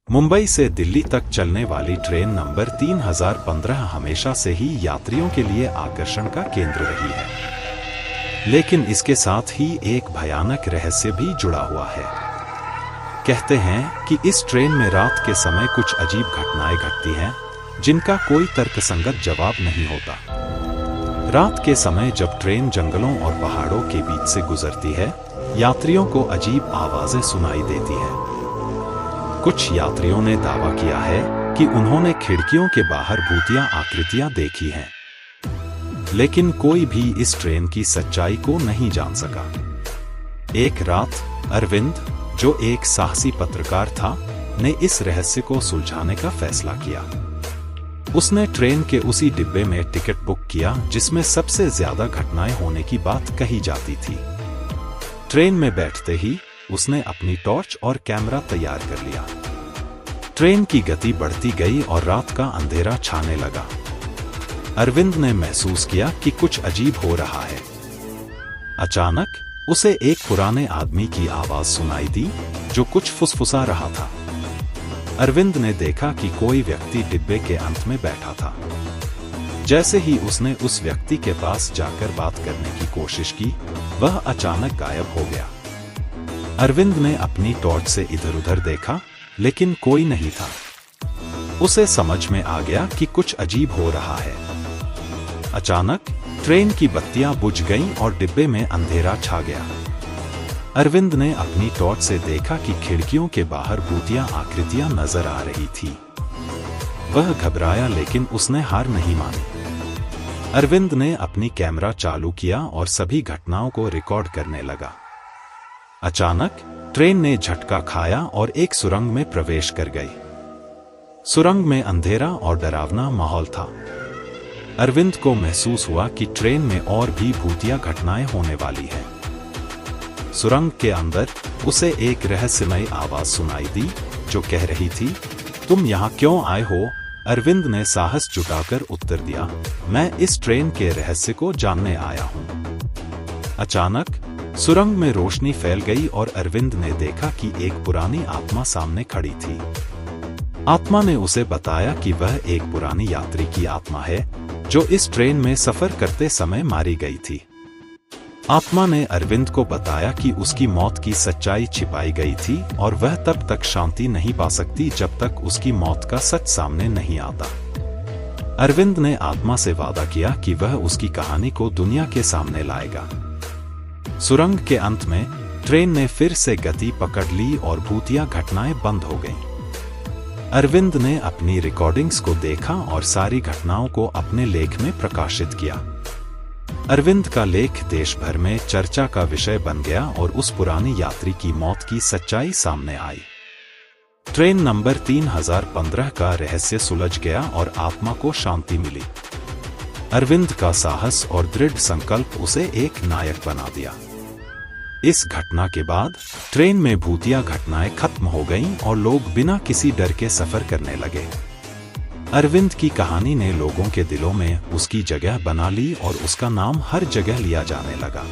मुंबई से दिल्ली तक चलने वाली ट्रेन नंबर 3015 हमेशा से ही यात्रियों के लिए आकर्षण का केंद्र रही है। लेकिन इसके साथ ही एक भयानक रहस्य भी जुड़ा हुआ है। कहते हैं कि इस ट्रेन में रात के समय कुछ अजीब घटनाएं घटती हैं, जिनका कोई तर्कसंगत जवाब नहीं होता। रात के समय जब ट्रेन जंगलों और पहाड़ों के बीच से गुजरती है, यात्रियों को अजीब आवाजें सुनाई देती हैं। कुछ यात्रियों ने दावा किया है कि उन्होंने खिड़कियों के बाहर भूतिया आकृतियां देखी हैं, लेकिन कोई भी इस ट्रेन की सच्चाई को नहीं जान सका। एक रात अरविंद, जो एक साहसी पत्रकार था, ने इस रहस्य को सुलझाने का फैसला किया। उसने ट्रेन के उसी डिब्बे में टिकट बुक किया जिसमें सबसे ज्यादा घटनाएं होने की बात कही जाती थी। ट्रेन में बैठते ही उसने अपनी टॉर्च और कैमरा तैयार कर लिया। ट्रेन की गति बढ़ती गई और रात का अंधेरा छाने लगा। अरविंद ने महसूस किया कि कुछ अजीब हो रहा है। अचानक उसे एक पुराने आदमी की आवाज सुनाई दी, जो कुछ फुसफुसा रहा था। अरविंद ने देखा कि कोई व्यक्ति डिब्बे के अंत में बैठा था। जैसे ही उसने उस व्यक्ति के पास जाकर बात करने की कोशिश की, वह अचानक गायब हो गया। अरविंद ने अपनी टॉर्च से इधर उधर देखा, लेकिन कोई नहीं था। उसे समझ में आ गया कि कुछ अजीब हो रहा है। अचानक ट्रेन की बत्तियां बुझ गईं और डिब्बे में अंधेरा छा गया। अरविंद ने अपनी टॉर्च से देखा कि खिड़कियों के बाहर भूतिया आकृतियां नजर आ रही थी। वह घबराया, लेकिन उसने हार नहीं मानी। अरविंद ने अपनी कैमरा चालू किया और सभी घटनाओं को रिकॉर्ड करने लगा। अचानक ट्रेन ने झटका खाया और एक सुरंग में प्रवेश कर गई। सुरंग में अंधेरा और डरावना माहौल था। अरविंद को महसूस हुआ कि ट्रेन में और भी भूतिया घटनाएं होने वाली हैं। सुरंग के अंदर उसे एक रहस्यमय आवाज सुनाई दी, जो कह रही थी, तुम यहाँ क्यों आए हो? अरविंद ने साहस जुटाकर उत्तर दिया, मैं इस ट्रेन के रहस्य को जानने आया हूँ। अचानक सुरंग में रोशनी फैल गई और अरविंद ने देखा कि एक पुरानी आत्मा सामने खड़ी थी। आत्मा ने उसे बताया कि वह एक पुरानी यात्री की आत्मा है, जो इस ट्रेन में सफर करते समय मारी गई थी। आत्मा ने अरविंद को बताया कि उसकी मौत की सच्चाई छिपाई गई थी और वह तब तक शांति नहीं पा सकती जब तक उसकी मौत का सच सामने नहीं आता। अरविंद ने आत्मा से वादा किया कि वह उसकी कहानी को दुनिया के सामने लाएगा। सुरंग के अंत में ट्रेन ने फिर से गति पकड़ ली और भूतिया घटनाएं बंद हो गईं। अरविंद ने अपनी रिकॉर्डिंग्स को देखा और सारी घटनाओं को अपने लेख में प्रकाशित किया। अरविंद का लेख देश भर में चर्चा का विषय बन गया और उस पुरानी यात्री की मौत की सच्चाई सामने आई। ट्रेन नंबर 3015 का रहस्य सुलझ गया और आत्मा को शांति मिली। अरविंद का साहस और दृढ़ संकल्प उसे एक नायक बना दिया। इस घटना के बाद ट्रेन में भूतिया घटनाएं खत्म हो गईं और लोग बिना किसी डर के सफर करने लगे। अरविंद की कहानी ने लोगों के दिलों में उसकी जगह बना ली और उसका नाम हर जगह लिया जाने लगा।